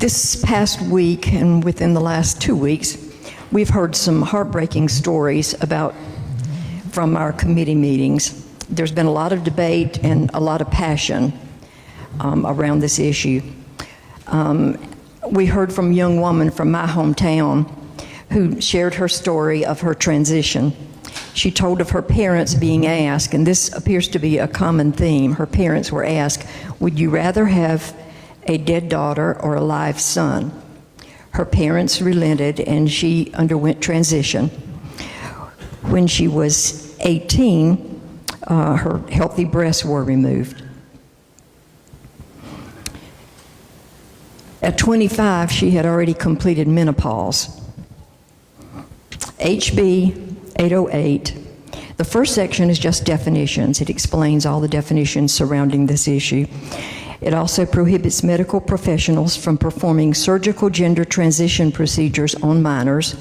This past week and within the last 2 weeks, we've heard some heartbreaking stories from our committee meetings. There's been a lot of debate and a lot of passion around this issue. We heard from a young woman from my hometown who shared her story of her transition. She told of her parents being asked, and this appears to be a common theme, her parents were asked, would you rather have a dead daughter or a live son? Her parents relented and she underwent transition. When she was 18, her healthy breasts were removed. At 25, she had already completed menopause. HB 808, the first section is just definitions. It explains all the definitions surrounding this issue. It also prohibits medical professionals from performing surgical gender transition procedures on minors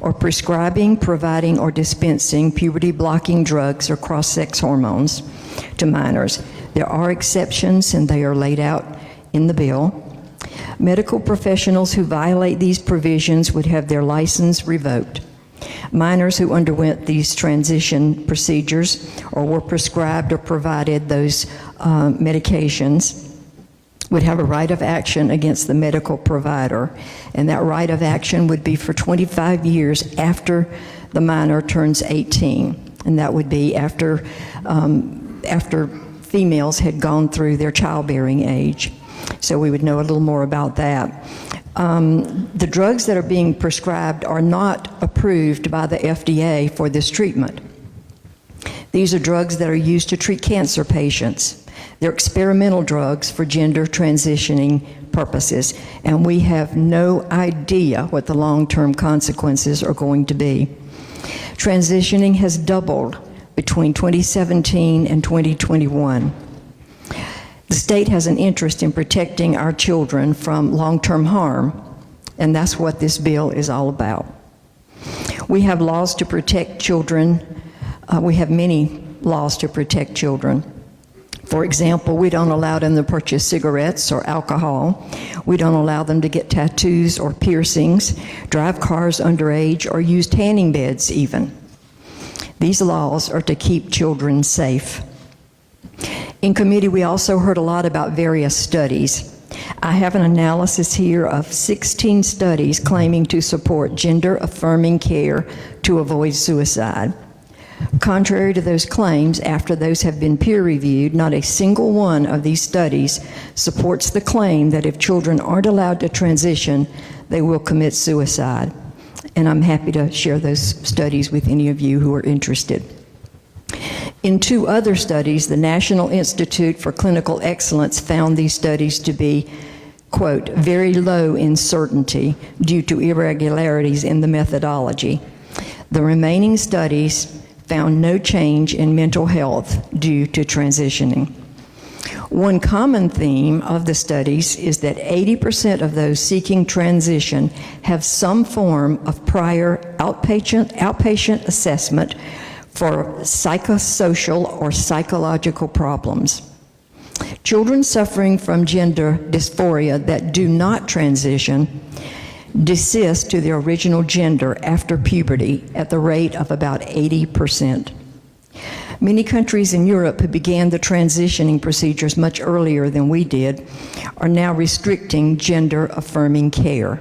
or prescribing, providing, or dispensing puberty-blocking drugs or cross-sex hormones to minors. There are exceptions, and they are laid out in the bill. Medical professionals who violate these provisions would have their license revoked. Minors who underwent these transition procedures or were prescribed or provided those medications would have a right of action against the medical provider, and that right of action would be for 25 years after the minor turns 18, and that would be after females had gone through their childbearing age. So we would know a little more about that. The drugs that are being prescribed are not approved by the FDA for this treatment. These are drugs that are used to treat cancer patients. They're experimental drugs for gender transitioning purposes, and we have no idea what the long-term consequences are going to be. Transitioning has doubled between 2017 and 2021. The state has an interest in protecting our children from long-term harm, and that's what this bill is all about. We have laws to protect children. We have many laws to protect children. For example, we don't allow them to purchase cigarettes or alcohol. We don't allow them to get tattoos or piercings, drive cars underage, or use tanning beds even. These laws are to keep children safe. In committee, we also heard a lot about various studies. I have an analysis here of 16 studies claiming to support gender-affirming care to avoid suicide. Contrary to those claims, after those have been peer-reviewed, not a single one of these studies supports the claim that if children aren't allowed to transition, they will commit suicide. And I'm happy to share those studies with any of you who are interested. In 2 other studies, the National Institute for Clinical Excellence found these studies to be, quote, very low in certainty due to irregularities in the methodology. The remaining studies found no change in mental health due to transitioning. One common theme of the studies is that 80% of those seeking transition have some form of prior outpatient assessment for psychosocial or psychological problems. Children suffering from gender dysphoria that do not transition desist to their original gender after puberty at the rate of about 80%. Many countries in Europe who began the transitioning procedures much earlier than we did are now restricting gender-affirming care.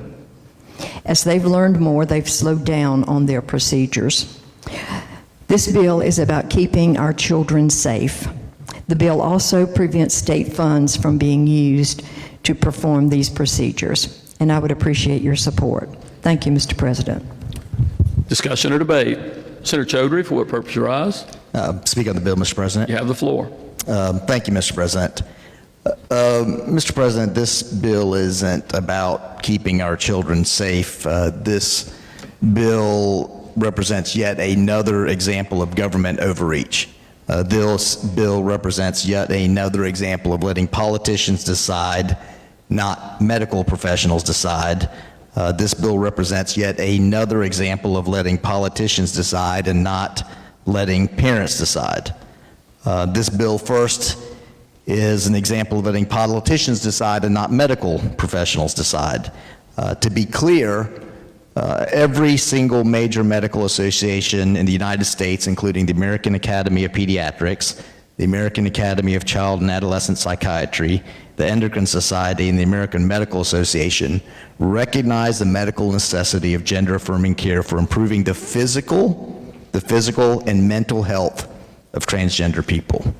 As they've learned more, they've slowed down on their procedures. This bill is about keeping our children safe. The bill also prevents state funds from being used to perform these procedures, and I would appreciate your support. Thank you, Mr. President. Discussion or debate? Senator Chaudhary, for what purpose you rise? Speak on the bill, Mr. President. You have the floor. Thank you, Mr. President. Mr. President, this bill isn't about keeping our children safe. This bill represents yet another example of government overreach. This bill represents yet another example of letting politicians decide, not medical professionals decide. This bill represents yet another example of letting politicians decide and not letting parents decide. This bill first is an example of letting politicians decide and not medical professionals decide. To be clear, every single major medical association in the United States, including the American Academy of Pediatrics, the American Academy of Child and Adolescent Psychiatry, the Endocrine Society, and the American Medical Association, recognize the medical necessity of gender-affirming care for improving the physical and mental health of transgender people.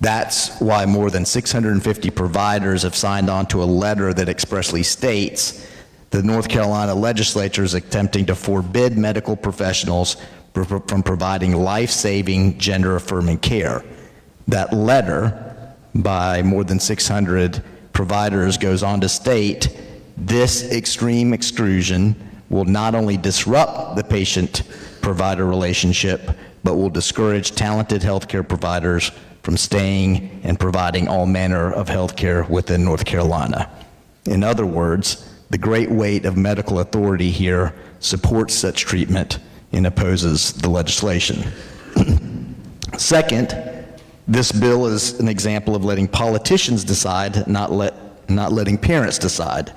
That's why more than 650 providers have signed on to a letter that expressly states the North Carolina legislature is attempting to forbid medical professionals from providing life-saving, gender-affirming care. That letter by more than 600 providers goes on to state this extreme exclusion will not only disrupt the patient-provider relationship, but will discourage talented healthcare providers from staying and providing all manner of healthcare within North Carolina. In other words, the great weight of medical authority here supports such treatment and opposes the legislation. Second, this bill is an example of letting politicians decide, not letting parents decide.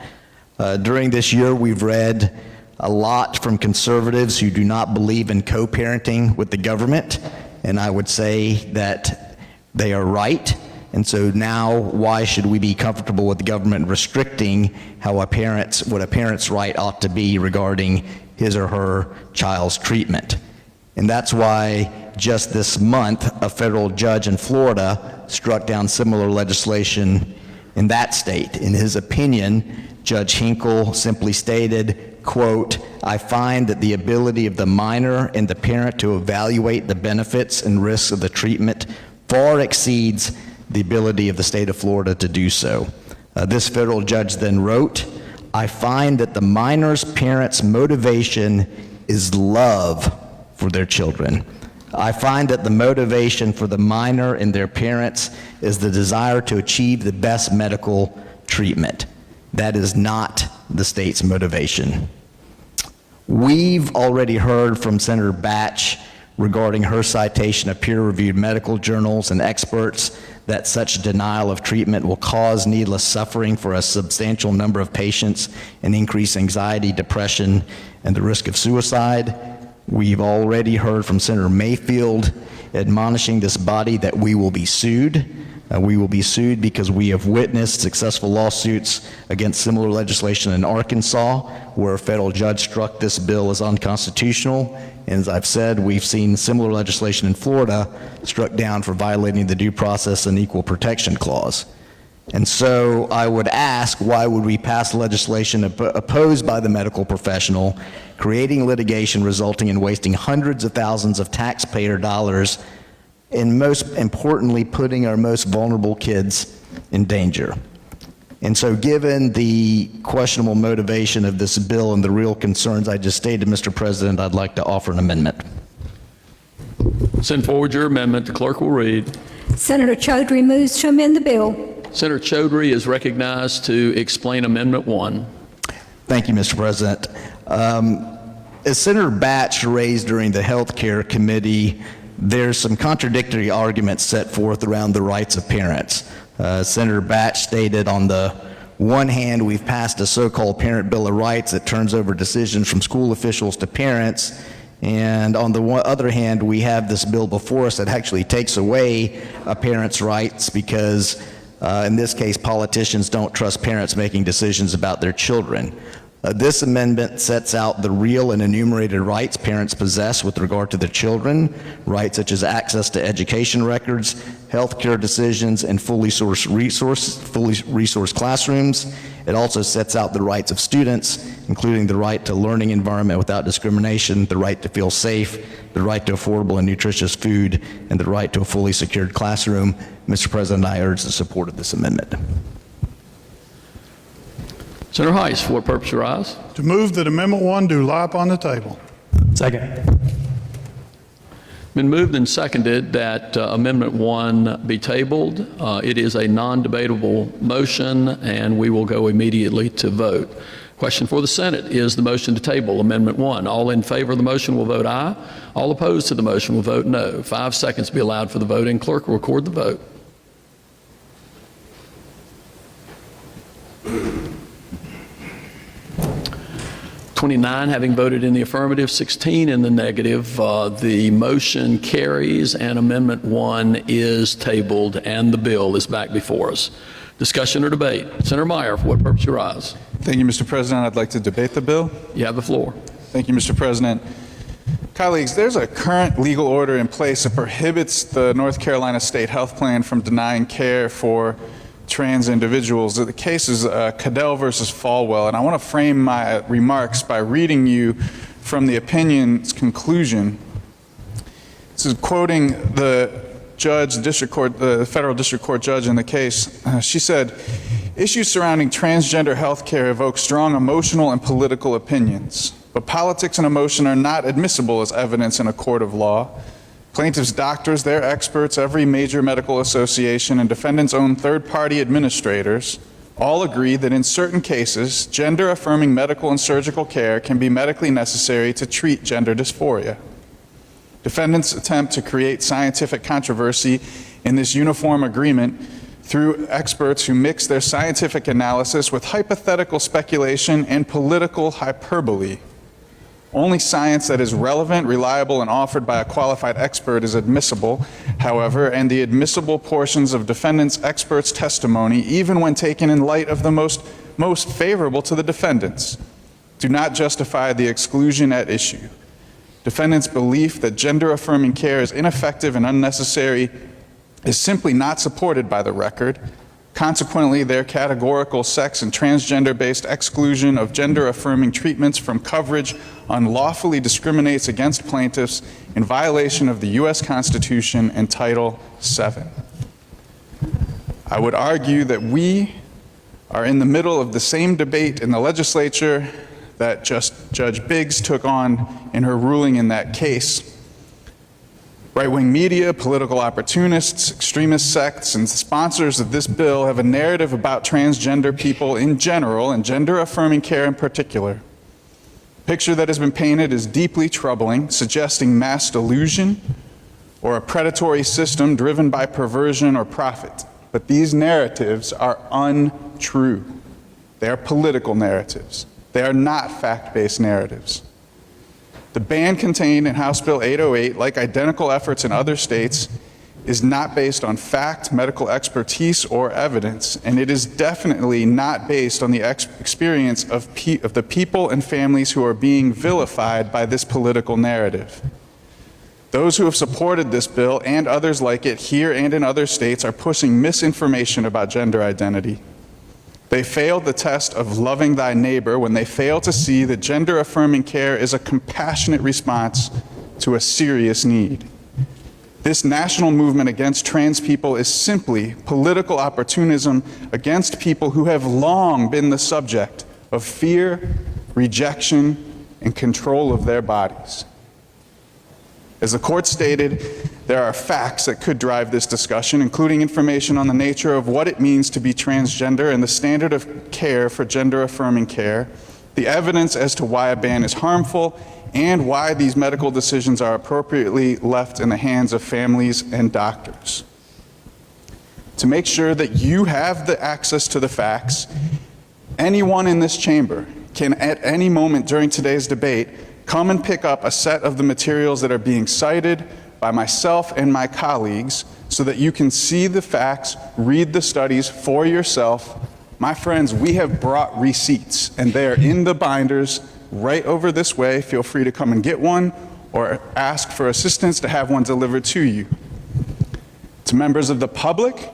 During this year, we've read a lot from conservatives who do not believe in co-parenting with the government, and I would say that they are right. And so now, why should we be comfortable with the government restricting what a parent's right ought to be regarding his or her child's treatment? And that's why just this month, a federal judge in Florida struck down similar legislation in that state. In his opinion, Judge Hinkle simply stated, quote, "I find that the ability of the minor and the parent to evaluate the benefits and risks of the treatment far exceeds the ability of the state of Florida to do so." This federal judge then wrote, "I find that the minor's parents' motivation is love for their children. I find that the motivation for the minor and their parents is the desire to achieve the best medical treatment. That is not the state's motivation." We've already heard from Senator Batch regarding her citation of peer-reviewed medical journals and experts that such denial of treatment will cause needless suffering for a substantial number of patients and increase anxiety, depression, and the risk of suicide. We've already heard from Senator Mayfield admonishing this body that we will be sued. We will be sued because we have witnessed successful lawsuits against similar legislation in Arkansas, where a federal judge struck this bill as unconstitutional. And as I've said, we've seen similar legislation in Florida struck down for violating the Due Process and Equal Protection Clause. And so I would ask, why would we pass legislation opposed by the medical professional, creating litigation resulting in wasting hundreds of thousands of taxpayer dollars, and most importantly, putting our most vulnerable kids in danger? And so given the questionable motivation of this bill and the real concerns I just stated, Mr. President, I'd like to offer an amendment. Send forward your amendment. The clerk will read. Senator Chaudhry moves to amend the bill. Senator Chaudhry is recognized to explain Amendment 1. Thank you, Mr. President. As Senator Batch raised during the Health Care Committee, there's some contradictory arguments set forth around the rights of parents. Senator Batch stated, on the one hand, we've passed a so-called Parent Bill of Rights that turns over decisions from school officials to parents, and on the other hand, we have this bill before us that actually takes away a parent's rights because, in this case, politicians don't trust parents making decisions about their children. This amendment sets out the real and enumerated rights parents possess with regard to their children, rights such as access to education records, healthcare decisions, and fully resourced classrooms. It also sets out the rights of students, including the right to learning environment without discrimination, the right to feel safe, the right to affordable and nutritious food, and the right to a fully secured classroom. Mr. President, I urge the support of this amendment. Senator Heiss, for what purpose you rise? To move that Amendment 1 do lie upon the table. Second. Been moved and seconded that Amendment 1 be tabled. It is a non-debatable motion, and we will go immediately to vote. Question for the Senate is the motion to table Amendment 1. All in favor of the motion will vote aye. All opposed to the motion will vote no. 5 seconds be allowed for the voting. Clerk will record the vote. 29 having voted in the affirmative, 16 in the negative, the motion carries and Amendment 1 is tabled and the bill is back before us. Discussion or debate? Senator Meyer, for what purpose you rise? Thank you, Mr. President. I'd like to debate the bill. You have the floor. Thank you, Mr. President. Colleagues, there's a current legal order in place that prohibits the North Carolina State Health Plan from denying care for trans individuals. The case is Cadell versus Falwell, and I want to frame my remarks by reading you from the opinion's conclusion. This is quoting the judge, the federal district court judge in the case. She said, "Issues surrounding transgender health care evoke strong emotional and political opinions, but politics and emotion are not admissible as evidence in a court of law. Plaintiffs' doctors, their experts, every major medical association, and defendants' own third-party administrators all agree that in certain cases, gender-affirming medical and surgical care can be medically necessary to treat gender dysphoria. Defendants attempt to create scientific controversy in this uniform agreement through experts who mix their scientific analysis with hypothetical speculation and political hyperbole. Only science that is relevant, reliable, and offered by a qualified expert is admissible, however, and the admissible portions of defendants' experts' testimony, even when taken in light of the most favorable to the defendants, do not justify the exclusion at issue. Defendants' belief that gender-affirming care is ineffective and unnecessary is simply not supported by the record. Consequently, their categorical sex and transgender-based exclusion of gender-affirming treatments from coverage unlawfully discriminates against plaintiffs in violation of the U.S. Constitution and Title VII. I would argue that we are in the middle of the same debate in the legislature that Judge Biggs took on in her ruling in that case. Right-wing media, political opportunists, extremist sects, and sponsors of this bill have a narrative about transgender people in general and gender-affirming care in particular. The picture that has been painted is deeply troubling, suggesting mass delusion or a predatory system driven by perversion or profit. But these narratives are untrue. They are political narratives. They are not fact-based narratives. The ban contained in House Bill 808, like identical efforts in other states, is not based on fact, medical expertise, or evidence, and it is definitely not based on the experience of the people and families who are being vilified by this political narrative. Those who have supported this bill and others like it here and in other states are pushing misinformation about gender identity. They failed the test of loving thy neighbor when they fail to see that gender-affirming care is a compassionate response to a serious need. This national movement against trans people is simply political opportunism against people who have long been the subject of fear, rejection, and control of their bodies. As the court stated, there are facts that could drive this discussion, including information on the nature of what it means to be transgender and the standard of care for gender-affirming care, the evidence as to why a ban is harmful, and why these medical decisions are appropriately left in the hands of families and doctors. To make sure that you have the access to the facts, anyone in this chamber can at any moment during today's debate come and pick up a set of the materials that are being cited by myself and my colleagues so that you can see the facts, read the studies for yourself. My friends, we have brought receipts, and they are in the binders right over this way. Feel free to come and get one or ask for assistance to have one delivered to you. To members of the public,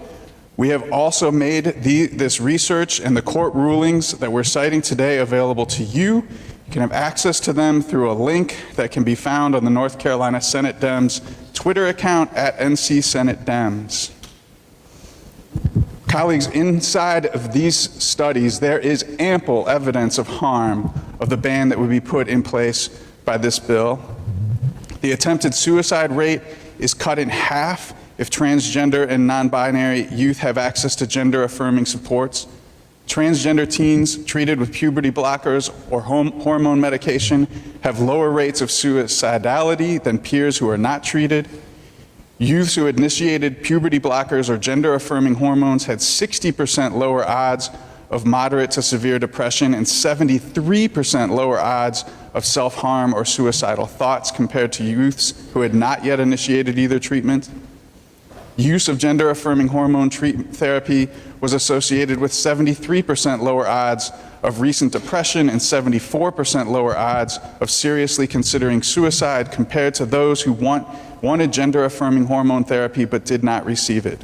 we have also made this research and the court rulings that we're citing today available to you. You can have access to them through a link that can be found on the North Carolina Senate Dems Twitter account at NC Senate Dems. Colleagues, inside of these studies, there is ample evidence of harm of the ban that would be put in place by this bill. The attempted suicide rate is cut in half if transgender and non-binary youth have access to gender-affirming supports. Transgender teens treated with puberty blockers or hormone medication have lower rates of suicidality than peers who are not treated. Youths who initiated puberty blockers or gender-affirming hormones had 60% lower odds of moderate to severe depression and 73% lower odds of self-harm or suicidal thoughts compared to youths who had not yet initiated either treatment. Use of gender-affirming hormone therapy was associated with 73% lower odds of recent depression and 74% lower odds of seriously considering suicide compared to those who wanted gender-affirming hormone therapy but did not receive it.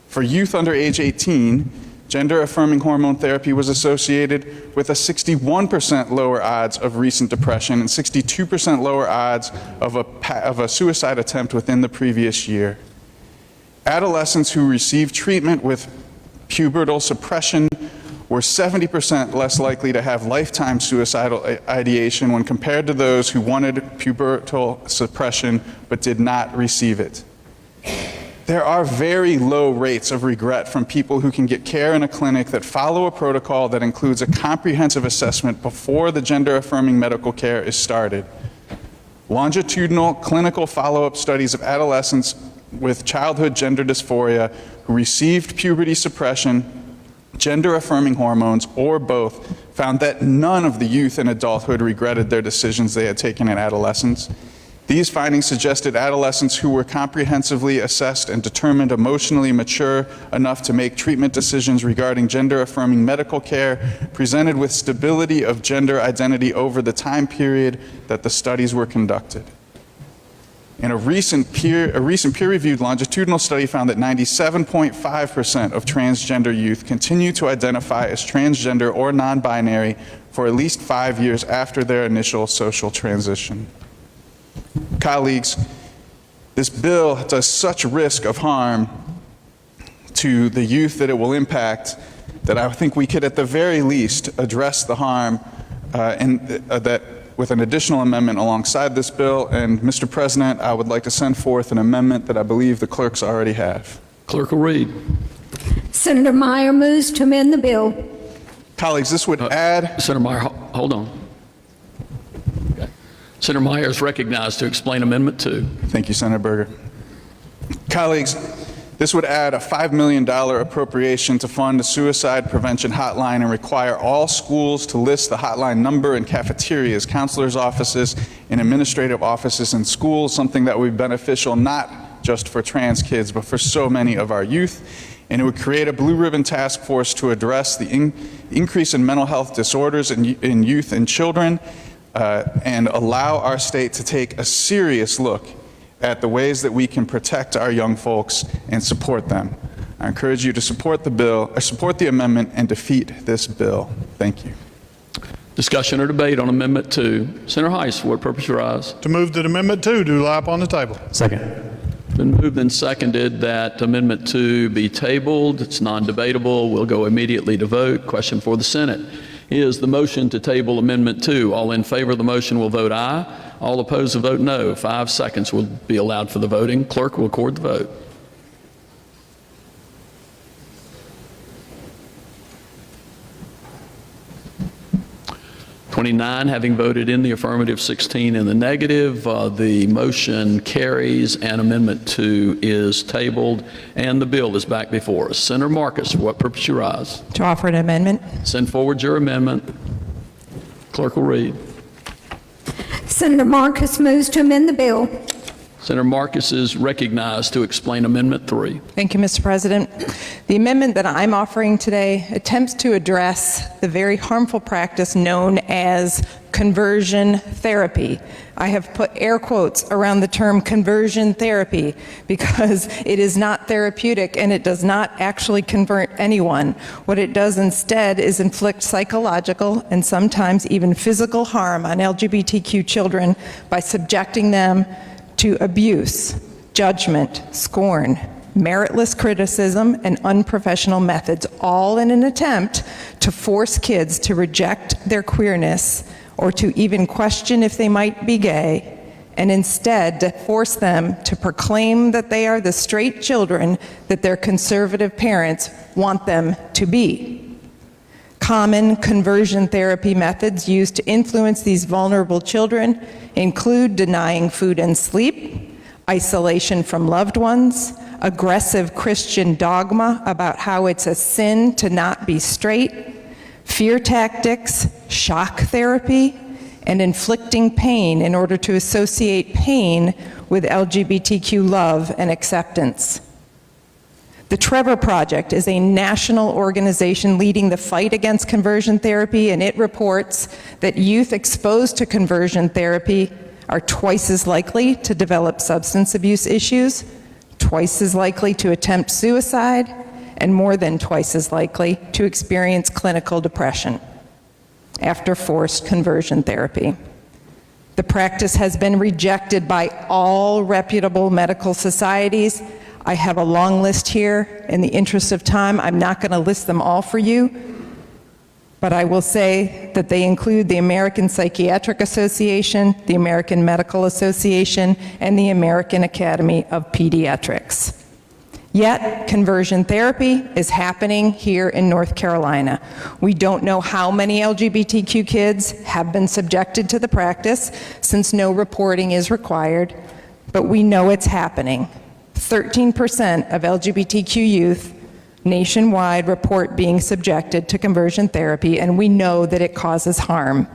For youth under age 18, gender-affirming hormone therapy was associated with a 61% lower odds of recent depression and 62% lower odds of a suicide attempt within the previous year. Adolescents who received treatment with pubertal suppression were 70% less likely to have lifetime suicidal ideation when compared to those who wanted pubertal suppression but did not receive it. There are very low rates of regret from people who can get care in a clinic that follow a protocol that includes a comprehensive assessment before the gender-affirming medical care is started. Longitudinal clinical follow-up studies of adolescents with childhood gender dysphoria who received puberty suppression, gender-affirming hormones, or both, found that none of the youth in adulthood regretted their decisions they had taken in adolescence. These findings suggested adolescents who were comprehensively assessed and determined emotionally mature enough to make treatment decisions regarding gender-affirming medical care presented with stability of gender identity over the time period that the studies were conducted. In a recent peer-reviewed longitudinal study found that 97.5% of transgender youth continue to identify as transgender or non-binary for at least 5 years after their initial social transition. Colleagues, this bill does such risk of harm to the youth that it will impact that I think we could at the very least address the harm that with an additional amendment alongside this bill. And Mr. President, I would like to send forth an amendment that I believe the clerks already have. Clerk will read. Senator Meyer moves to amend the bill. Colleagues, this would add... Senator Meyer, hold on. Okay. Senator Meyer is recognized to explain Amendment 2. Thank you, Senator Berger. Colleagues, this would add a $5 million appropriation to fund a suicide prevention hotline and require all schools to list the hotline number in cafeterias, counselors' offices, and administrative offices in schools, something that would be beneficial not just for trans kids, but for so many of our youth. And it would create a blue ribbon task force to address the increase in mental health disorders in youth and children, and allow our state to take a serious look at the ways that we can protect our young folks and support them. I encourage you to support the bill, or support the amendment, and defeat this bill. Thank you. Discussion or debate on Amendment 2. Senator Heiss, for what purpose you rise? To move that Amendment 2 do lie upon the table. Second. Been moved and seconded that Amendment 2 be tabled. It's non-debatable. We'll go immediately to vote. Question for the Senate. Is the motion to table Amendment 2? All in favor of the motion will vote aye. All opposed will vote no. 5 seconds will be allowed for the voting. Clerk will record the vote. (29) having voted in the affirmative, 16 in the negative. The motion carries and Amendment 2 is tabled and the bill is back before us. Senator Marcus, for what purpose you rise? To offer an amendment. Send forward your amendment. Clerk will read. Senator Marcus moves to amend the bill. Senator Marcus is recognized to explain Amendment 3. Thank you, Mr. President. The amendment that I'm offering today attempts to address the very harmful practice known as conversion therapy. I have put air quotes around the term conversion therapy because it is not therapeutic and it does not actually convert anyone. What it does instead is inflict psychological and sometimes even physical harm on LGBTQ children by subjecting them to abuse, judgment, scorn, meritless criticism, and unprofessional methods, all in an attempt to force kids to reject their queerness or to even question if they might be gay, and instead to force them to proclaim that they are the straight children that their conservative parents want them to be. Common conversion therapy methods used to influence these vulnerable children include denying food and sleep, isolation from loved ones, aggressive Christian dogma about how it's a sin to not be straight, fear tactics, shock therapy, and inflicting pain in order to associate pain with LGBTQ love and acceptance. The Trevor Project is a national organization leading the fight against conversion therapy, and it reports that youth exposed to conversion therapy are twice as likely to develop substance abuse issues, twice as likely to attempt suicide, and more than twice as likely to experience clinical depression after forced conversion therapy. The practice has been rejected by all reputable medical societies. I have a long list here. In the interest of time, I'm not going to list them all for you, but I will say that they include the American Psychiatric Association, the American Medical Association, and the American Academy of Pediatrics. Yet, conversion therapy is happening here in North Carolina. We don't know how many LGBTQ kids have been subjected to the practice, since no reporting is required, but we know it's happening. 13% of LGBTQ youth nationwide report being subjected to conversion therapy, and we know that it causes harm.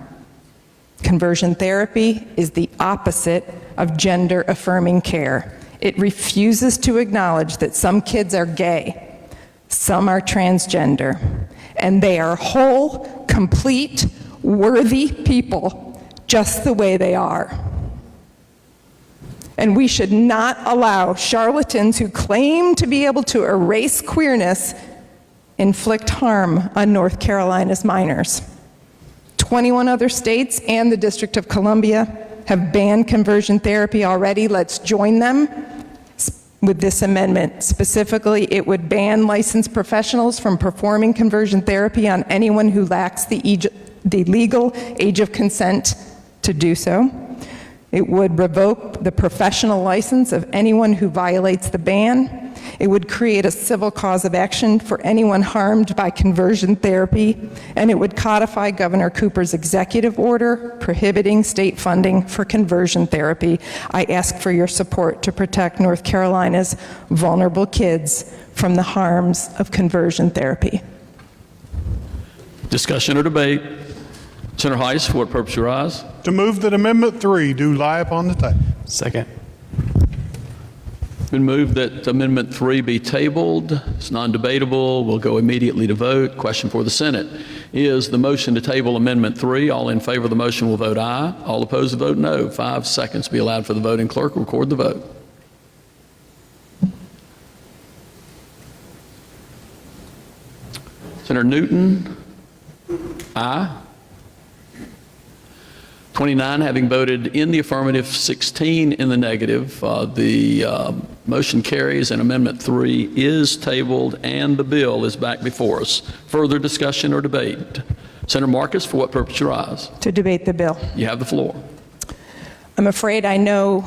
Conversion therapy is the opposite of gender-affirming care. It refuses to acknowledge that some kids are gay, some are transgender, and they are whole, complete, worthy people just the way they are. And we should not allow charlatans who claim to be able to erase queerness inflict harm on North Carolina's minors. 21 other states and the District of Columbia have banned conversion therapy already. Let's join them with this amendment. Specifically, it would ban licensed professionals from performing conversion therapy on anyone who lacks the legal age of consent to do so. It would revoke the professional license of anyone who violates the ban. It would create a civil cause of action for anyone harmed by conversion therapy, and it would codify Governor Cooper's executive order prohibiting state funding for conversion therapy. I ask for your support to protect North Carolina's vulnerable kids from the harms of conversion therapy. Discussion or debate? Senator Heiss, for what purpose you rise? To move that Amendment 3 do lie upon the table. Second. Been moved that Amendment 3 be tabled. It's non-debatable. We'll go immediately to vote. Question for the Senate. Is the motion to table Amendment 3? All in favor of the motion will vote aye. All opposed will vote no. 5 seconds be allowed for the voting. Clerk will record the vote. Senator Newton? Aye. 29 having voted in the affirmative, 16 in the negative. The motion carries and Amendment 3 is tabled and the bill is back before us. Further discussion or debate? Senator Marcus, for what purpose you rise? To debate the bill. You have the floor. I'm afraid I know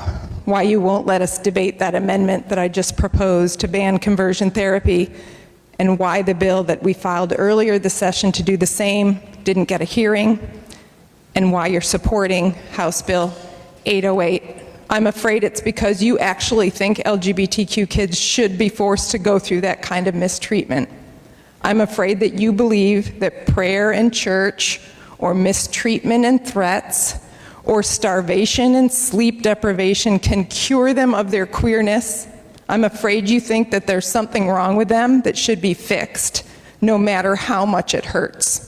why you won't let us debate that amendment that I just proposed to ban conversion therapy, and why the bill that we filed earlier this session to do the same didn't get a hearing, and why you're supporting House Bill 808. I'm afraid it's because you actually think LGBTQ kids should be forced to go through that kind of mistreatment. I'm afraid that you believe that prayer in church, or mistreatment and threats, or starvation and sleep deprivation can cure them of their queerness. I'm afraid you think that there's something wrong with them that should be fixed, no matter how much it hurts.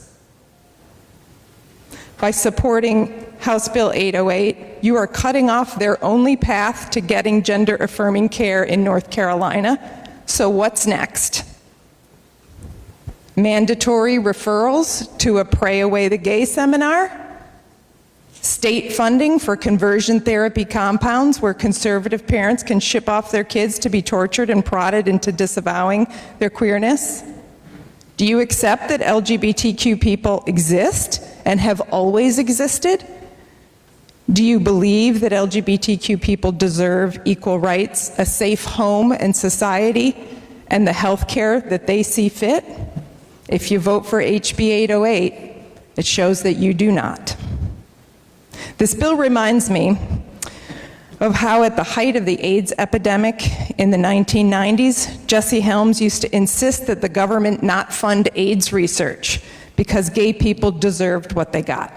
By supporting House Bill 808, you are cutting off their only path to getting gender-affirming care in North Carolina. So what's next? Mandatory referrals to a Pray Away the Gay seminar? State funding for conversion therapy compounds where conservative parents can ship off their kids to be tortured and prodded into disavowing their queerness? Do you accept that LGBTQ people exist and have always existed? Do you believe that LGBTQ people deserve equal rights, a safe home and society, and the health care that they see fit? If you vote for HB 808, it shows that you do not. This bill reminds me of how at the height of the AIDS epidemic in the 1990s, Jesse Helms used to insist that the government not fund AIDS research because gay people deserved what they got.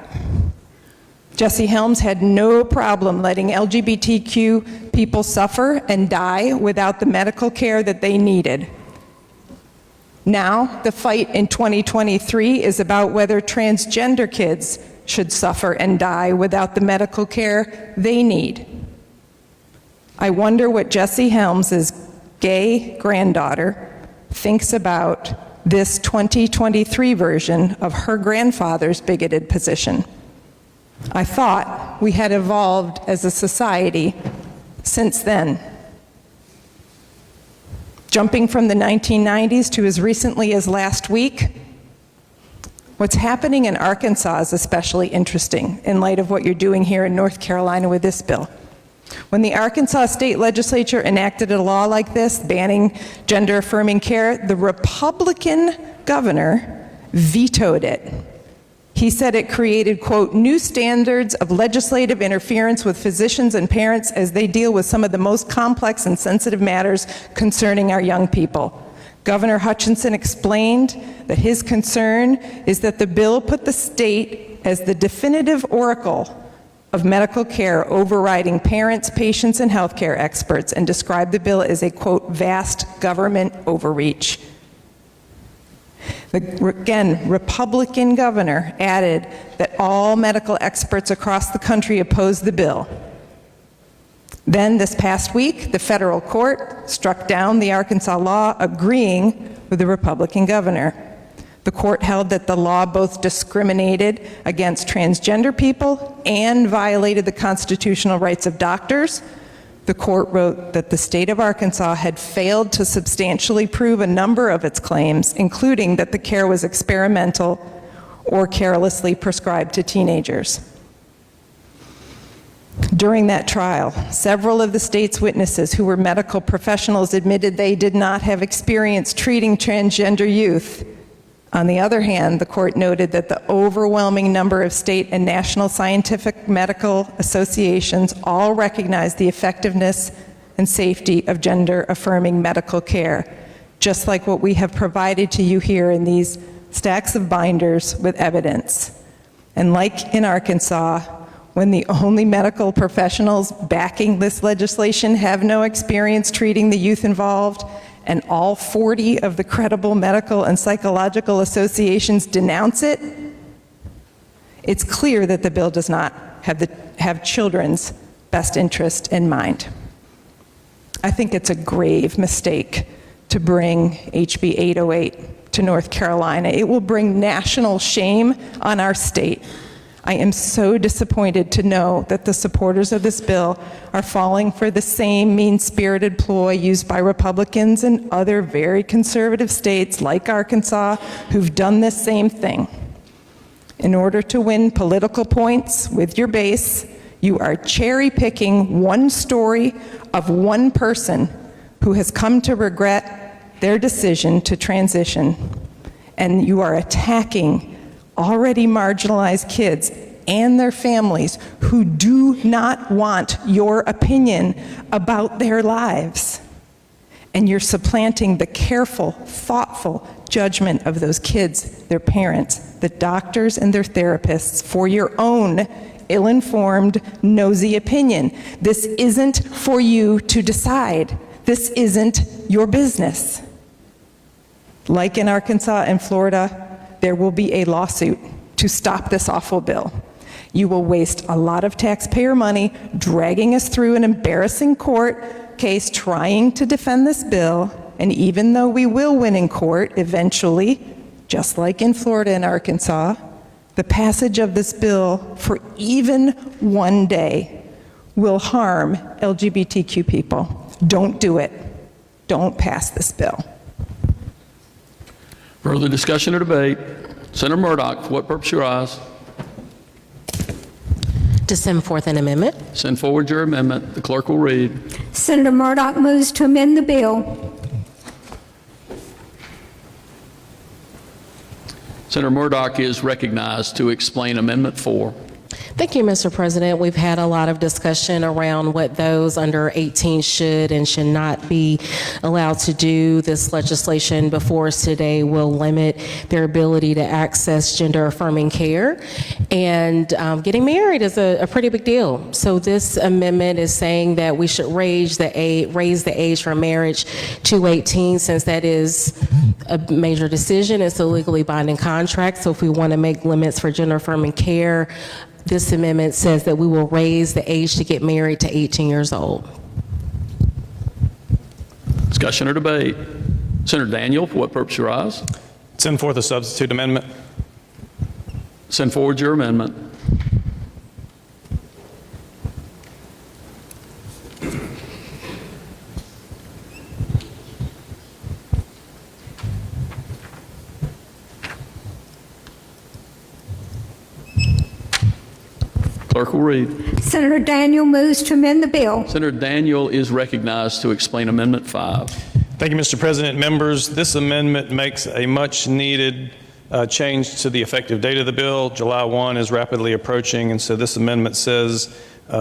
Jesse Helms had no problem letting LGBTQ people suffer and die without the medical care that they needed. Now, the fight in 2023 is about whether transgender kids should suffer and die without the medical care they need. I wonder what Jesse Helms' gay granddaughter thinks about this 2023 version of her grandfather's bigoted position. I thought we had evolved as a society since then. Jumping from the 1990s to as recently as last week, what's happening in Arkansas is especially interesting in light of what you're doing here in North Carolina with this bill. When the Arkansas state legislature enacted a law like this, banning gender-affirming care, the Republican governor vetoed it. He said it created, quote, new standards of legislative interference with physicians and parents as they deal with some of the most complex and sensitive matters concerning our young people. Governor Hutchinson explained that his concern is that the bill put the state as the definitive oracle of medical care, overriding parents, patients, and healthcare experts, and described the bill as a, quote, vast government overreach. Again, Republican governor added that all medical experts across the country opposed the bill. Then this past week, the federal court struck down the Arkansas law agreeing with the Republican governor. The court held that the law both discriminated against transgender people and violated the constitutional rights of doctors. The court wrote that the state of Arkansas had failed to substantially prove a number of its claims, including that the care was experimental or carelessly prescribed to teenagers. During that trial, several of the state's witnesses who were medical professionals admitted they did not have experience treating transgender youth. On the other hand, the court noted that the overwhelming number of state and national scientific medical associations all recognize the effectiveness and safety of gender-affirming medical care, just like what we have provided to you here in these stacks of binders with evidence. And like in Arkansas, when the only medical professionals backing this legislation have no experience treating the youth involved, and all 40 of the credible medical and psychological associations denounce it, it's clear that the bill does not have children's best interest in mind. I think it's a grave mistake to bring HB 808 to North Carolina. It will bring national shame on our state. I am so disappointed to know that the supporters of this bill are falling for the same mean-spirited ploy used by Republicans in other very conservative states like Arkansas who've done this same thing. In order to win political points with your base, you are cherry-picking one story of one person who has come to regret their decision to transition, and you are attacking already marginalized kids and their families who do not want your opinion about their lives. And you're supplanting the careful, thoughtful judgment of those kids, their parents, the doctors, and their therapists for your own ill-informed, nosy opinion. This isn't for you to decide. This isn't your business. Like in Arkansas and Florida, there will be a lawsuit to stop this awful bill. You will waste a lot of taxpayer money dragging us through an embarrassing court case trying to defend this bill, and even though we will win in court eventually, just like in Florida and Arkansas, the passage of this bill for even one day will harm LGBTQ people. Don't do it. Don't pass this bill. Further discussion or debate? Senator Murdoch, for what purpose you rise? To send forth an amendment. Send forward your amendment. The clerk will read. Senator Murdoch moves to amend the bill. Senator Murdoch is recognized to explain Amendment 4. Thank you, Mr. President. We've had a lot of discussion around what those under 18 should and should not be allowed to do. This legislation before us today will limit their ability to access gender-affirming care. And getting married is a pretty big deal. So this amendment is saying that we should raise the age for marriage to 18, since that is a major decision. It's a legally binding contract. So if we want to make limits for gender-affirming care, this amendment says that we will raise the age to get married to 18 years old. Discussion or debate? Senator Daniel, for what purpose you rise? Send forth a substitute amendment. Send forward your amendment. Clerk will read. Senator Daniel moves to amend the bill. Senator Daniel is recognized to explain Amendment 5. Thank you, Mr. President. Members, this amendment makes a much-needed change to the effective date of the bill. July 1 is rapidly approaching, and so this amendment says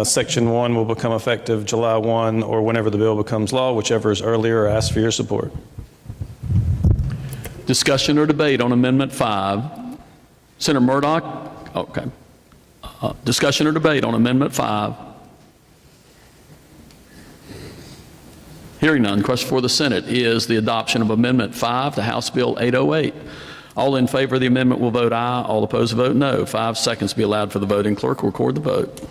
Section 1 will become effective July 1 or whenever the bill becomes law, whichever is earlier. I ask for your support. Discussion or debate on Amendment 5? Senator Murdoch? Okay. Discussion or debate on Amendment 5? Hearing none, question for the Senate is the adoption of Amendment 5 to House Bill 808. All in favor of the amendment will vote aye. All opposed will vote no. 5 seconds be allowed for the voting. Clerk will record the vote.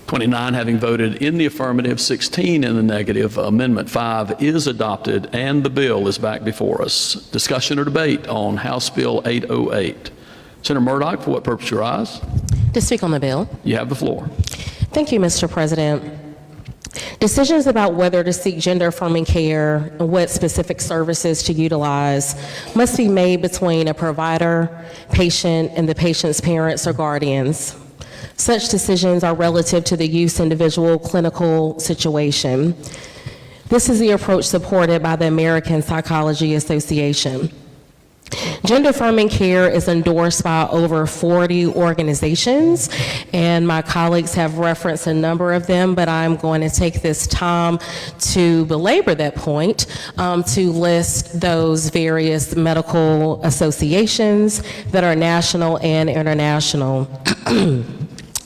(29) having voted in the affirmative, 16 in the negative, Amendment 5 is adopted and the bill is back before us. Discussion or debate on House Bill 808. Senator Murdoch, for what purpose you rise? To speak on the bill. You have the floor. Thank you, Mr. President. Decisions about whether to seek gender-affirming care and what specific services to utilize must be made between a provider, patient, and the patient's parents or guardians. Such decisions are relative to the youth's individual clinical situation. This is the approach supported by the American Psychology Association. Gender-affirming care is endorsed by over 40 organizations, and my colleagues have referenced a number of them, but I'm going to take this time to belabor that point to list those various medical associations that are national and international.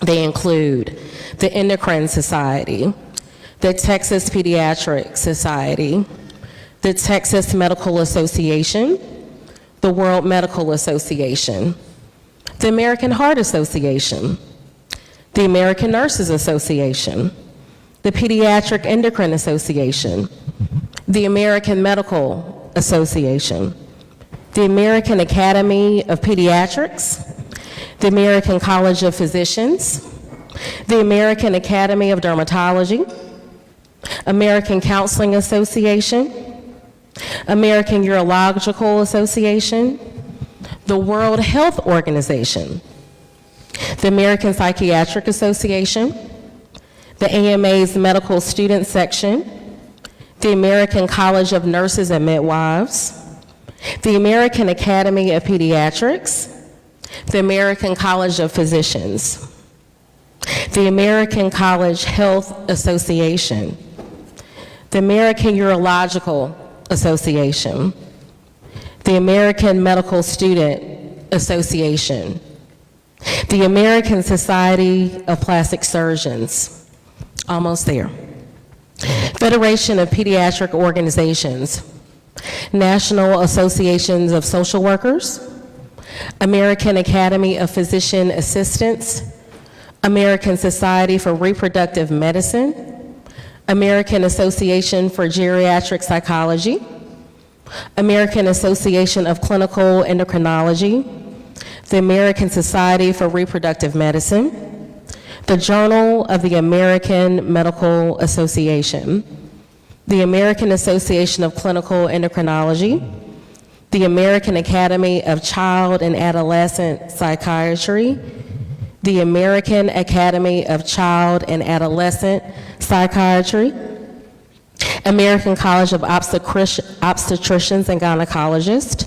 They include the Endocrine Society, the Texas Pediatric Society, the Texas Medical Association, the World Medical Association, the American Heart Association, the American Nurses Association, the Pediatric Endocrine Association, the American Medical Association, the American Academy of Pediatrics, the American College of Physicians, the American Academy of Dermatology, American Counseling Association, American Urological Association, the World Health Organization, the American Psychiatric Association, the AMA's Medical Student Section, the American College of Nurses and Midwives, the American Academy of Pediatrics, the American College of Physicians, the American College Health Association, the American Urological Association, the American Medical Student Association, the American Society of Plastic Surgeons, almost there, Federation of Pediatric Organizations, National Associations of Social Workers, American Academy of Physician Assistants, American Society for Reproductive Medicine, American Association for Geriatric Psychology, American Association of Clinical Endocrinology, the American Society for Reproductive Medicine, the Journal of the American Medical Association, the American Association of Clinical Endocrinology, the American Academy of Child and Adolescent Psychiatry, the American Academy of Child and Adolescent Psychiatry, American College of Obstetricians and Gynecologists,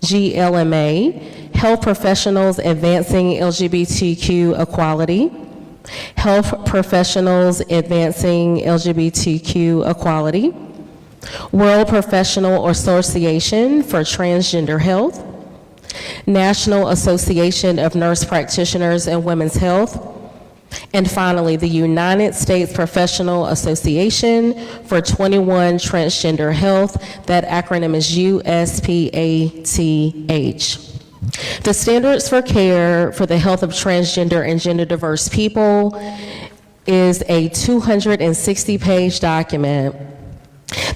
GLMA, Health Professionals Advancing LGBTQ Equality, Health Professionals Advancing LGBTQ Equality, World Professional Association for Transgender Health, National Association of Nurse Practitioners in Women's Health, and finally, the United States Professional Association for 21 Transgender Health. That acronym is USPATH. The Standards for Care for the Health of Transgender and Gender Diverse People is a 260-page document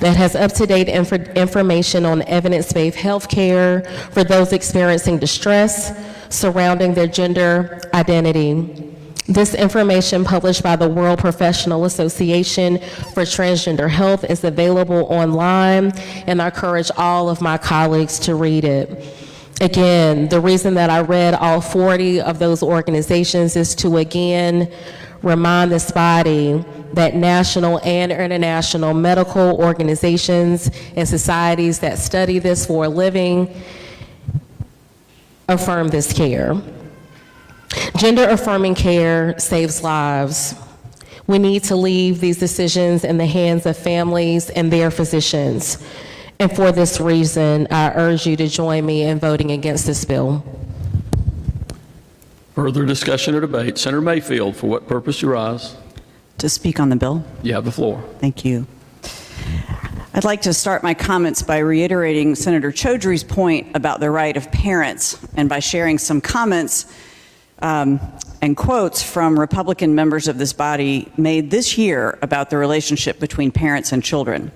that has up-to-date information on evidence-based health care for those experiencing distress surrounding their gender identity. This information, published by the World Professional Association for Transgender Health, is available online, and I encourage all of my colleagues to read it. Again, the reason that I read all 40 of those organizations is to, again, remind this body that national and international medical organizations and societies that study this for a living affirm this care. Gender-affirming care saves lives. We need to leave these decisions in the hands of families and their physicians. And for this reason, I urge you to join me in voting against this bill. Further discussion or debate? Senator Mayfield, for what purpose you rise? To speak on the bill. You have the floor. Thank you. I'd like to start my comments by reiterating Senator Chaudhry's point about the right of parents, and by sharing some comments and quotes from Republican members of this body made this year about the relationship between parents and children.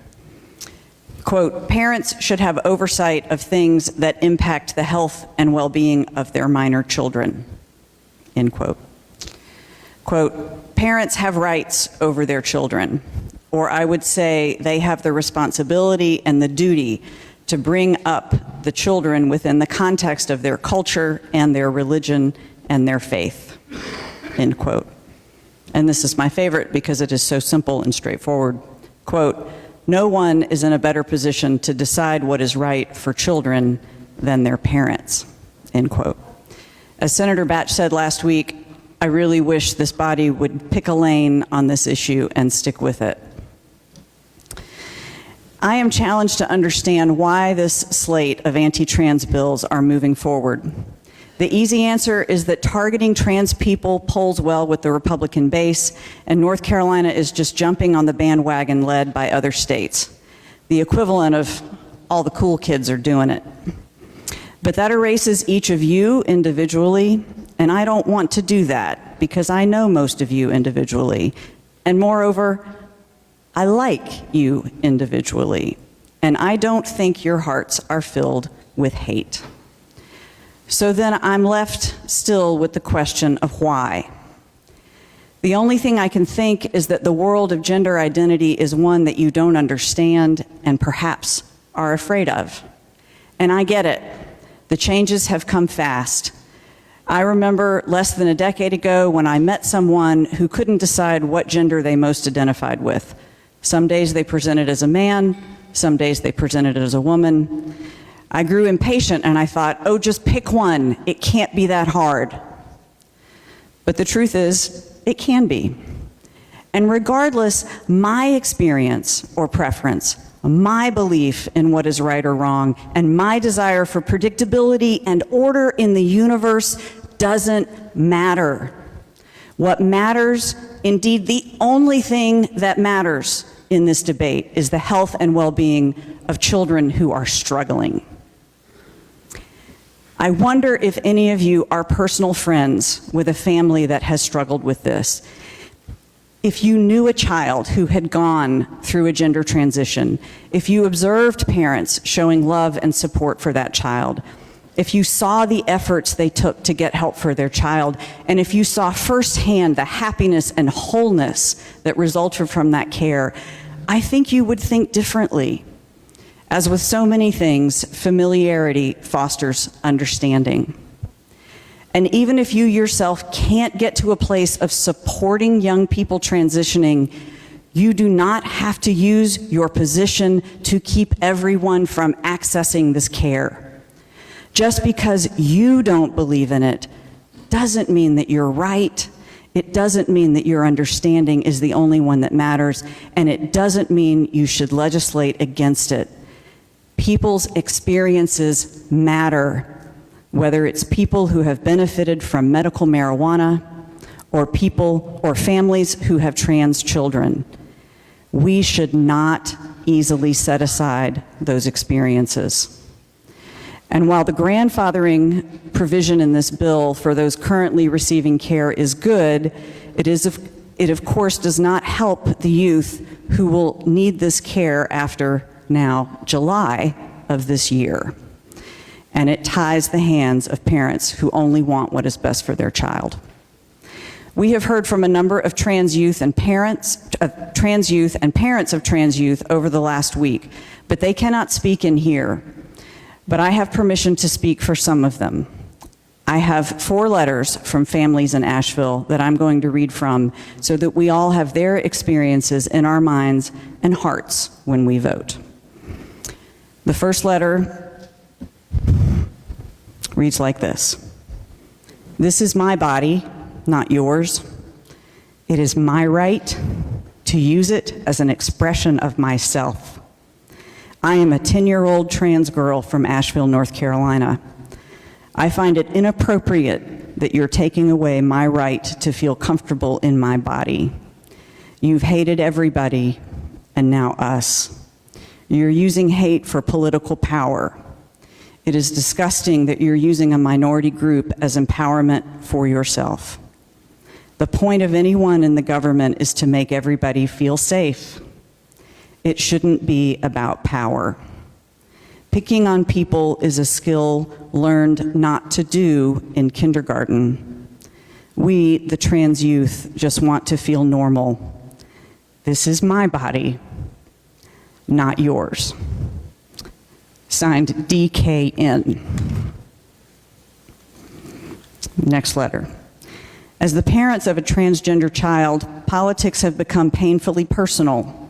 Quote, "Parents should have oversight of things that impact the health and well-being of their minor children." End quote. Quote, "Parents have rights over their children, or I would say they have the responsibility and the duty to bring up the children within the context of their culture and their religion and their faith." End quote. And this is my favorite because it is so simple and straightforward. Quote, "No one is in a better position to decide what is right for children than their parents." End quote. As Senator Batch said last week, I really wish this body would pick a lane on this issue and stick with it. I am challenged to understand why this slate of anti-trans bills are moving forward. The easy answer is that targeting trans people polls well with the Republican base, and North Carolina is just jumping on the bandwagon led by other states. The equivalent of all the cool kids are doing it. But that erases each of you individually, and I don't want to do that because I know most of you individually. And moreover, I like you individually, and I don't think your hearts are filled with hate. So then I'm left still with the question of why. The only thing I can think is that the world of gender identity is one that you don't understand and perhaps are afraid of. And I get it. The changes have come fast. I remember less than a decade ago when I met someone who couldn't decide what gender they most identified with. Some days they presented as a man, some days they presented as a woman. I grew impatient and I thought, oh, just pick one. It can't be that hard. But the truth is, it can be. And regardless, my experience or preference, my belief in what is right or wrong, and my desire for predictability and order in the universe doesn't matter. What matters, indeed the only thing that matters in this debate, is the health and well-being of children who are struggling. I wonder if any of you are personal friends with a family that has struggled with this. If you knew a child who had gone through a gender transition, if you observed parents showing love and support for that child, if you saw the efforts they took to get help for their child, and if you saw firsthand the happiness and wholeness that resulted from that care, I think you would think differently. As with so many things, familiarity fosters understanding. And even if you yourself can't get to a place of supporting young people transitioning, You do not have to use your position to keep everyone from accessing this care. Just because you don't believe in it doesn't mean that you're right. It doesn't mean that your understanding is the only one that matters, and it doesn't mean you should legislate against it. People's experiences matter, whether it's people who have benefited from medical marijuana or people or families who have trans children. We should not easily set aside those experiences. And while the grandfathering provision in this bill for those currently receiving care is good, it of course does not help the youth who will need this care after now July of this year. And it ties the hands of parents who only want what is best for their child. We have heard from a number of trans youth and parents of trans youth over the last week, but they cannot speak in here. But I have permission to speak for some of them. I have 4 letters from families in Asheville that I'm going to read from so that we all have their experiences in our minds and hearts when we vote. The first letter reads like this. This is my body, not yours. It is my right to use it as an expression of myself. I am a 10-year-old trans girl from Asheville, North Carolina. I find it inappropriate that you're taking away my right to feel comfortable in my body. You've hated everybody, and now us. You're using hate for political power. It is disgusting that you're using a minority group as empowerment for yourself. The point of anyone in the government is to make everybody feel safe. It shouldn't be about power. Picking on people is a skill learned not to do in kindergarten. We, the trans youth, just want to feel normal. This is my body, not yours. Signed, DKN. Next letter. As the parents of a transgender child, politics have become painfully personal.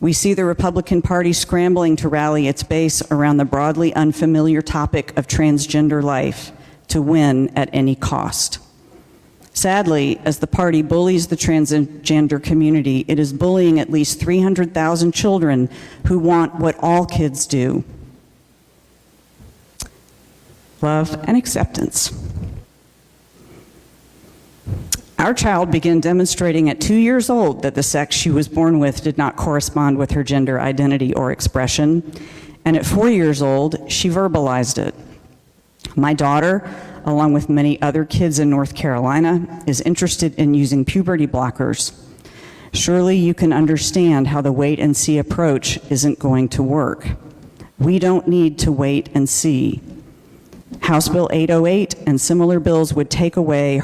We see the Republican Party scrambling to rally its base around the broadly unfamiliar topic of transgender life to win at any cost. Sadly, as the party bullies the transgender community, it is bullying at least 300,000 children who want what all kids do: love and acceptance. Our child began demonstrating at 2 years old that the sex she was born with did not correspond with her gender identity or expression, and at 4 years old, she verbalized it. My daughter, along with many other kids in North Carolina, is interested in using puberty blockers. Surely you can understand how the wait and see approach isn't going to work. We don't need to wait and see. House Bill 808 and similar bills would take away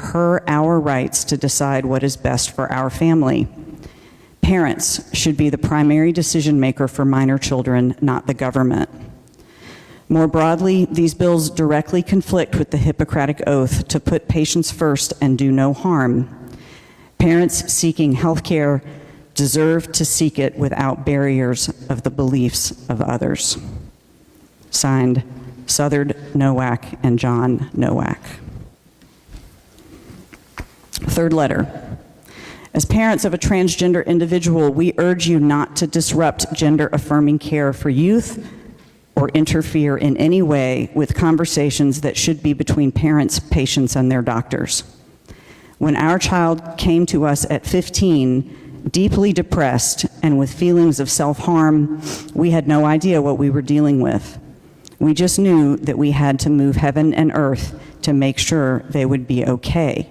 our rights to decide what is best for our family. Parents should be the primary decision maker for minor children, not the government. More broadly, these bills directly conflict with the Hippocratic Oath to put patients first and do no harm. Parents seeking health care deserve to seek it without barriers of the beliefs of others. Signed, Southard Nowak and John Nowak. Third letter. As parents of a transgender individual, we urge you not to disrupt gender-affirming care for youth or interfere in any way with conversations that should be between parents, patients, and their doctors. When our child came to us at 15, deeply depressed and with feelings of self-harm, we had no idea what we were dealing with. We just knew that we had to move heaven and earth to make sure they would be okay.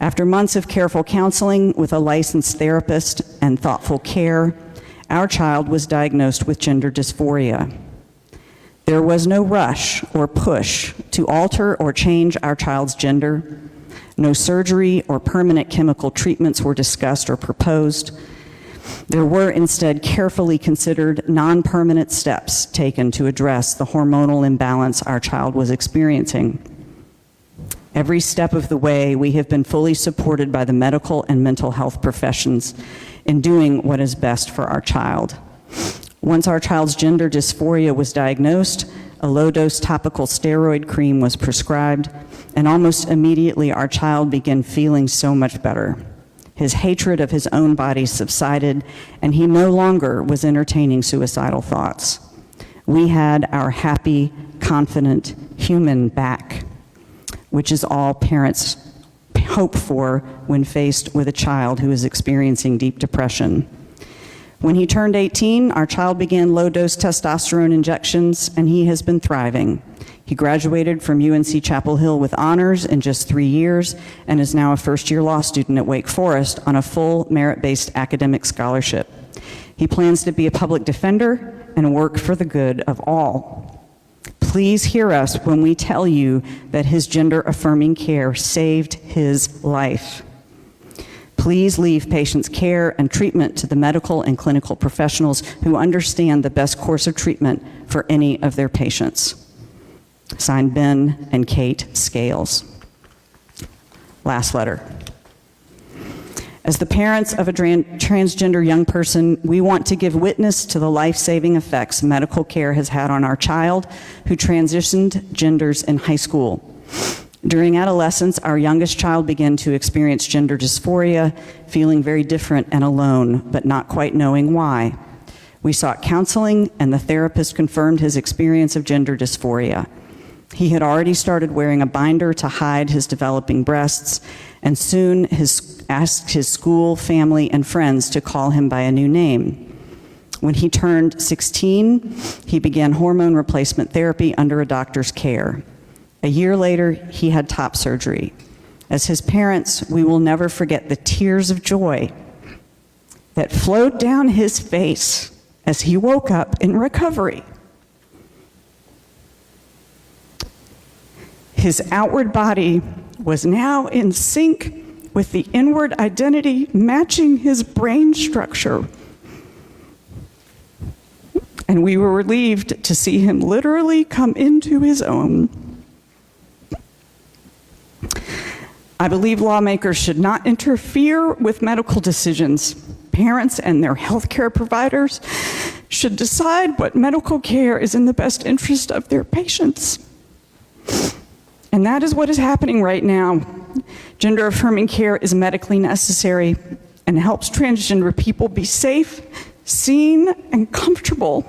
After months of careful counseling with a licensed therapist and thoughtful care, our child was diagnosed with gender dysphoria. There was no rush or push to alter or change our child's gender. No surgery or permanent chemical treatments were discussed or proposed. There were instead carefully considered non-permanent steps taken to address the hormonal imbalance our child was experiencing. Every step of the way, we have been fully supported by the medical and mental health professions in doing what is best for our child. Once our child's gender dysphoria was diagnosed, a low-dose topical steroid cream was prescribed, and almost immediately our child began feeling so much better. His hatred of his own body subsided, and he no longer was entertaining suicidal thoughts. We had our happy, confident human back, which is all parents hope for when faced with a child who is experiencing deep depression. When he turned 18, our child began low-dose testosterone injections, and he has been thriving. He graduated from UNC Chapel Hill with honors in just 3 years and is now a first-year law student at Wake Forest on a full merit-based academic scholarship. He plans to be a public defender and work for the good of all. Please hear us when we tell you that his gender-affirming care saved his life. Please leave patients' care and treatment to the medical and clinical professionals who understand the best course of treatment for any of their patients. Signed, Ben and Kate Scales. Last letter. As the parents of a transgender young person, we want to give witness to the life-saving effects medical care has had on our child who transitioned genders in high school. During adolescence, our youngest child began to experience gender dysphoria, feeling very different and alone, but not quite knowing why. We sought counseling, and the therapist confirmed his experience of gender dysphoria. He had already started wearing a binder to hide his developing breasts, and soon asked his school, family, and friends to call him by a new name. When he turned 16, he began hormone replacement therapy under a doctor's care. A year later, he had top surgery. As his parents, we will never forget the tears of joy that flowed down his face as he woke up in recovery. His outward body was now in sync with the inward identity matching his brain structure. And we were relieved to see him literally come into his own. I believe lawmakers should not interfere with medical decisions. Parents and their healthcare providers should decide what medical care is in the best interest of their patients. And that is what is happening right now. Gender-affirming care is medically necessary and helps transgender people be safe, seen, and comfortable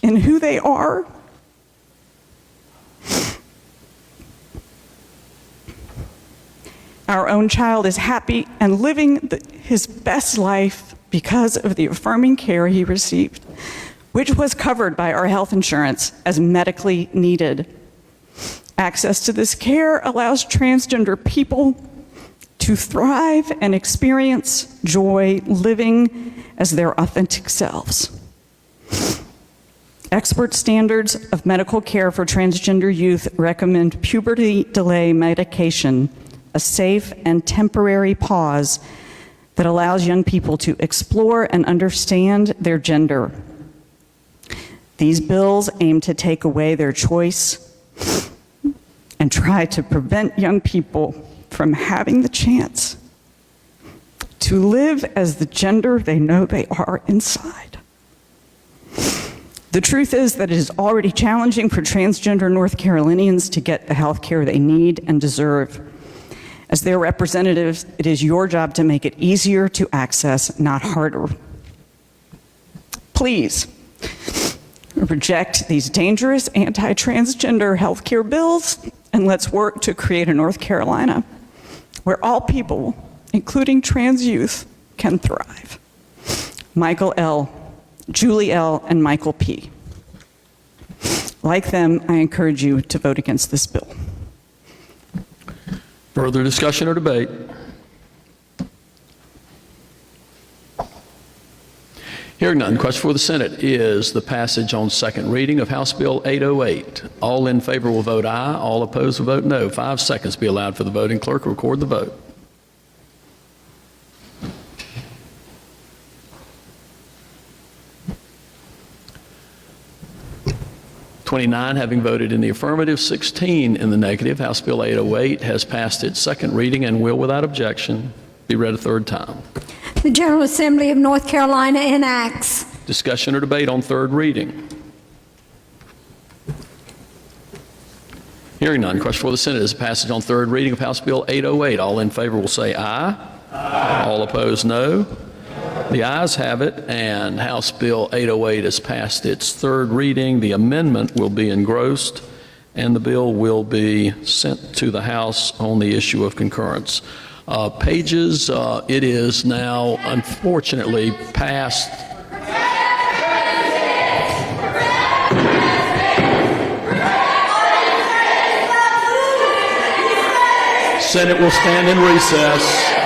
in who they are. Our own child is happy and living his best life because of the affirming care he received, which was covered by our health insurance as medically needed. Access to this care allows transgender people to thrive and experience joy living as their authentic selves. Expert standards of medical care for transgender youth recommend puberty delay medication, a safe and temporary pause that allows young people to explore and understand their gender. These bills aim to take away their choice and try to prevent young people from having the chance to live as the gender they know they are inside. The truth is that it is already challenging for transgender North Carolinians to get the health care they need and deserve. As their representatives, it is your job to make it easier to access, not harder. Please reject these dangerous anti-transgender health care bills, and let's work to create a North Carolina where all people, including trans youth, can thrive. Michael L., Julie L., and Michael P. Like them, I encourage you to vote against this bill. Further discussion or debate? Hearing none, the question for the Senate is the passage on second reading of House Bill 808. All in favor will vote aye. All opposed will vote no. 5 seconds be allowed for the voting. Clerk will record the vote. 29 having voted in the affirmative, 16 in the negative, House Bill 808 has passed its second reading and will, without objection, be read a third time. The General Assembly of North Carolina enacts. Discussion or debate on third reading? Hearing none, question for the Senate is passage on third reading of House Bill 808. All in favor will say aye. Aye. All opposed, no. The ayes have it, and House Bill 808 has passed its third reading. The amendment will be engrossed, and the bill will be sent to the House on the issue of concurrence. Pages, it is now unfortunately past. Senate will stand in recess.